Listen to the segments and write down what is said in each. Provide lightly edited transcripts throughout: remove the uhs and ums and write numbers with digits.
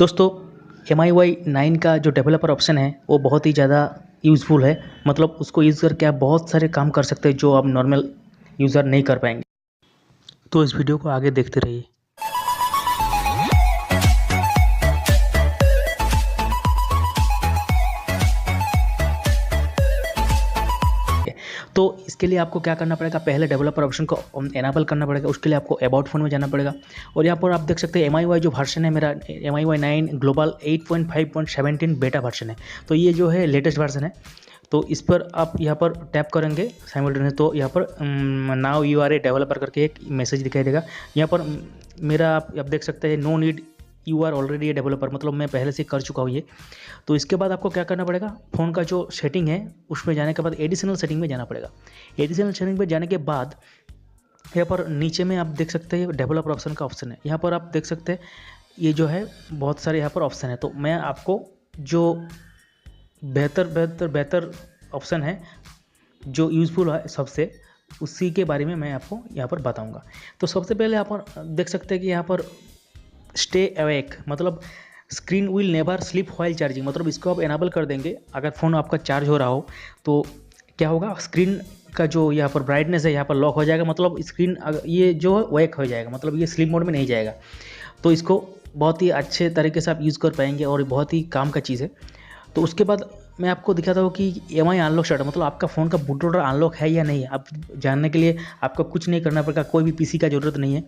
दोस्तों MIUI 9 का जो डेवलपर ऑप्शन है वो बहुत ही ज़्यादा यूज़फुल है। मतलब उसको यूज़ करके आप बहुत सारे काम कर सकते हैं जो आप नॉर्मल यूज़र नहीं कर पाएंगे। तो इस वीडियो को आगे देखते रहिए। तो इसके लिए आपको क्या करना पड़ेगा, पहले डेवलपर ऑप्शन को एनाबल करना पड़ेगा। उसके लिए आपको अबाउट फ़ोन में जाना पड़ेगा और यहाँ पर आप देख सकते हैं MIUI जो वर्जन है मेरा MIUI 9 ग्लोबल 8.5.17 बेटा वर्जन है। तो ये जो है लेटेस्ट वर्जन है। तो इस पर आप यहाँ पर टैप करेंगे साइमल्टेनियस, तो यहाँ पर now you are a developer करके एक मैसेज दिखाई देगा। यहाँ पर मेरा आप देख सकते हैं no need you are already a developer, मतलब मैं पहले से कर चुका हूँ ये। तो इसके बाद आपको क्या करना पड़ेगा, फ़ोन का जो सेटिंग है उसमें जाने के बाद एडिशनल सेटिंग में जाना पड़ेगा। एडिशनल सेटिंग में जाने के बाद यहाँ पर नीचे में आप देख सकते हैं डेवलपर ऑप्शन का ऑप्शन है। यहाँ पर आप देख सकते हैं ये जो है बहुत सारे यहाँ पर ऑप्शन है। तो मैं आपको जो बेहतर ऑप्शन है जो यूज़फुल है सबसे, उसी के बारे में मैं आपको यहाँ पर बताऊँगा। तो सबसे पहले यहाँ पर देख सकते हैं कि यहाँ पर स्टे अवेक, मतलब screen will never sleep while charging, मतलब इसको आप एनाबल कर देंगे। अगर फ़ोन आपका चार्ज हो रहा हो तो क्या होगा, स्क्रीन का जो यहाँ पर ब्राइटनेस है यहाँ पर लॉक हो जाएगा, मतलब स्क्रीन ये जो है वेक हो जाएगा, मतलब ये स्लीप मोड में नहीं जाएगा। तो इसको बहुत ही अच्छे तरीके से आप यूज़ कर पाएंगे और बहुत ही काम का चीज़ है। तो उसके बाद मैं आपको दिखाता हूँ कि MI अनलॉक स्टार्टर, मतलब आपका फ़ोन का बूट लोडर अनलॉक है या नहीं। आप जानने के लिए आपको कुछ नहीं करना पड़ेगा, कोई भी PC का ज़रूरत नहीं है।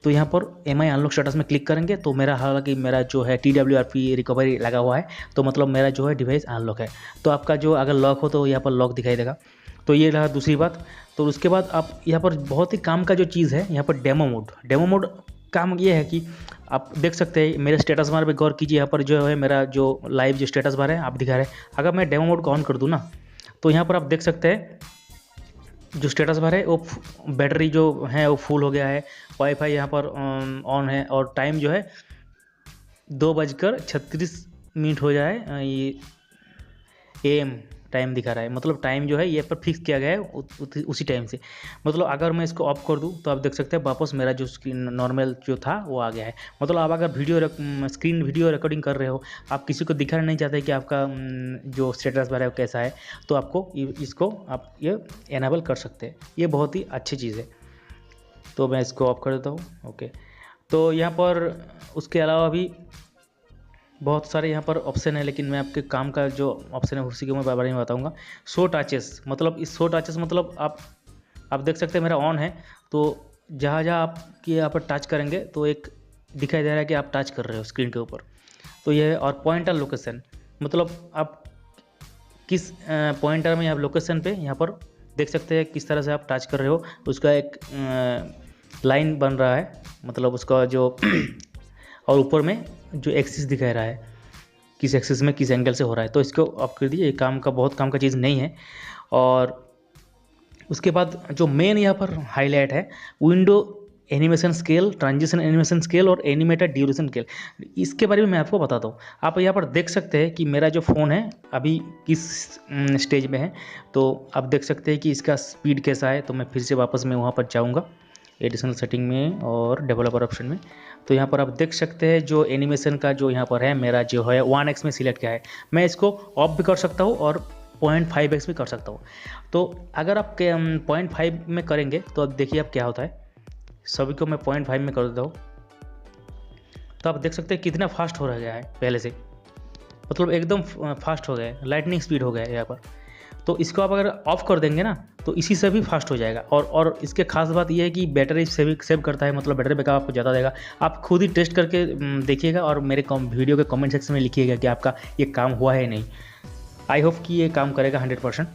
तो यहाँ पर MI अनलॉक स्टेटस में क्लिक करेंगे तो हालांकि मेरा जो है TWRP रिकवरी लगा हुआ है, तो मतलब मेरा जो है डिवाइस अनलॉक है। तो आपका जो अगर लॉक हो तो यहाँ पर लॉक दिखाई देगा। तो ये रहा दूसरी बात। तो उसके बाद आप यहाँ पर बहुत ही काम का जो चीज़ है, यहाँ पर डेमो मोड काम ये है कि आप देख सकते हैं मेरे स्टेटस बार पे गौर कीजिए। यहाँ पर जो है मेरा जो लाइव जो स्टेटस बार है आप दिखा रहे हैं। अगर मैं डेमो मोड को ऑन कर दूँ ना, तो यहाँ पर आप देख सकते हैं जो स्टेटस बार है वो बैटरी जो है वो फुल हो गया है, वाईफाई यहाँ पर ऑन है और टाइम जो है 2:36 हो जाए ये AM टाइम दिखा रहा है। मतलब टाइम जो है ये पर फिक्स किया गया है उसी टाइम से। मतलब अगर मैं इसको ऑफ कर दूं तो आप देख सकते हैं वापस मेरा जो स्क्रीन नॉर्मल जो था वो आ गया है। मतलब आप अगर स्क्रीन वीडियो रिकॉर्डिंग कर रहे हो, आप किसी को दिखाना नहीं चाहते कि आपका जो स्टेटस बार है वो कैसा है, तो आपको इसको आप ये एनेबल कर सकते हैं। ये बहुत ही अच्छी चीज़ है। तो मैं इसको ऑफ कर देता हूँ। ओके, तो यहाँ पर उसके अलावा भी बहुत सारे यहाँ पर ऑप्शन है, लेकिन मैं आपके काम का जो ऑप्शन है उसी के मैं बारे में बताऊंगा। शो टचेस, मतलब इस शो टचेस मतलब आप देख सकते हैं मेरा ऑन है। तो जहाँ आपके यहाँ पर टच करेंगे तो एक दिखाई दे रहा है कि आप टच कर रहे हो स्क्रीन के ऊपर। तो ये है। और पॉइंटर लोकेशन, मतलब आप किस पॉइंटर में आप लोकेशन पे यहाँ पर देख सकते हैं किस तरह से आप टच कर रहे हो। उसका एक लाइन बन रहा है, मतलब उसका जो और ऊपर में जो एक्सिस दिखा रहा है किस एक्सिस में किस एंगल से हो रहा है। तो इसको ऑफ कर दीजिए, बहुत काम का चीज़ नहीं है। और उसके बाद जो मेन यहाँ पर हाईलाइट है window animation scale, transition animation scale और एनिमेटेड ड्यूरेशन स्केल। इसके बारे में मैं आपको बताता हूँ। आप यहाँ पर देख सकते हैं कि मेरा जो फ़ोन है अभी किस स्टेज में है। तो आप देख सकते हैं कि इसका स्पीड कैसा है। तो मैं फिर से वापस मैं वहाँ पर जाऊँगा एडिशनल सेटिंग में और डेवलपर ऑप्शन में। तो यहाँ पर आप देख सकते हैं जो एनिमेशन का जो यहाँ पर है मेरा जो है 1x में सिलेक्ट किया है। मैं इसको ऑफ भी कर सकता हूँ और 0.5x भी कर सकता हूँ। तो अगर आप 0.5 में करेंगे तो अब देखिए अब क्या होता है। सभी को मैं 0.5 में कर देता हूँ। तो आप देख सकते हैं कितना फास्ट हो रह गया है पहले से, मतलब एकदम फास्ट हो गया है, लाइटनिंग स्पीड हो गया है यहाँ पर। तो इसको आप अगर ऑफ़ कर देंगे ना तो इसी से भी फास्ट हो जाएगा। और इसके खास बात यह है कि बैटरी सेव करता है, मतलब बैटरी बैकअप आपको ज़्यादा देगा। आप खुद ही टेस्ट करके देखिएगा और मेरे वीडियो के कमेंट सेक्शन में लिखिएगा कि आपका ये काम हुआ है नहीं। आई होप कि ये काम करेगा 100%।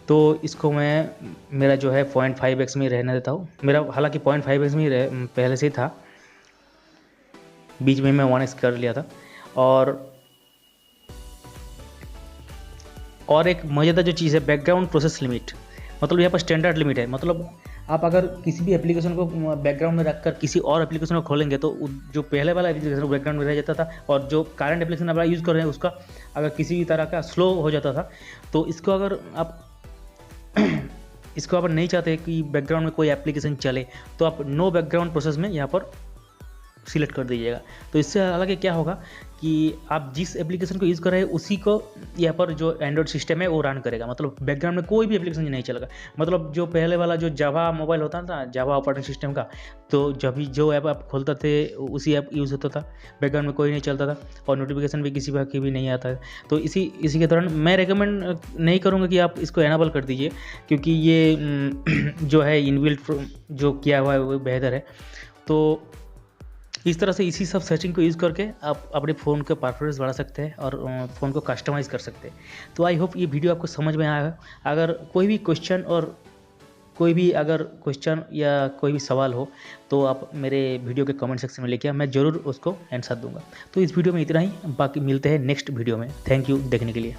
तो इसको मैं मेरा जो है 0.5x में रहने देता हूँ। मेरा हालांकि 0.5x में ही पहले से ही था, बीच में मैं 1x कर लिया था। और एक मज़ेदार जो चीज़ है बैकग्राउंड प्रोसेस लिमिट, मतलब यहाँ पर स्टैंडर्ड लिमिट है। मतलब आप अगर किसी भी एप्लीकेशन को बैकग्राउंड में रखकर किसी और एप्लीकेशन को खोलेंगे तो जो पहले वाला एप्लीकेशन बैकग्राउंड में रह जाता था, और जो करंट एप्लीकेशन आप यूज़ कर रहे हैं उसका अगर किसी भी तरह का स्लो हो जाता था। तो इसको अगर आप नहीं चाहते कि बैकग्राउंड में कोई एप्लीकेशन चले, तो आप नो बैकग्राउंड प्रोसेस में यहाँ पर सिलेक्ट कर दीजिएगा। तो इससे हालांकि क्या होगा कि आप जिस एप्लीकेशन को यूज़ कर रहे हैं उसी को यहाँ पर जो एंड्रॉयड सिस्टम है वो रन करेगा, मतलब बैकग्राउंड में कोई भी एप्लीकेशन नहीं चलेगा। मतलब जो पहले वाला जो जावा मोबाइल होता था, जावा ऑपरेटिंग सिस्टम का, तो जब भी जो ऐप आप खोलते थे उसी ऐप यूज़ होता था, बैकग्राउंड में कोई नहीं चलता था और नोटिफिकेशन भी किसी बात की भी नहीं आता है। तो इसी के दौरान मैं रेकमेंड नहीं करूँगा कि आप इसको एनाबल कर दीजिए, क्योंकि ये जो है इनबिल्ट जो किया हुआ है वो बेहतर है। तो इस तरह से इसी सब सेटिंग को यूज़ करके आप अपने फ़ोन के परफॉर्मेंस बढ़ा सकते हैं और फ़ोन को कस्टमाइज़ कर सकते हैं। तो आई होप ये वीडियो आपको समझ में आया है। अगर कोई भी क्वेश्चन या कोई भी सवाल हो तो आप मेरे वीडियो के कमेंट सेक्शन में लिखिए, मैं ज़रूर उसको आंसर दूंगा। तो इस वीडियो में इतना ही, बाकी मिलते हैं नेक्स्ट वीडियो में। थैंक यू देखने के लिए।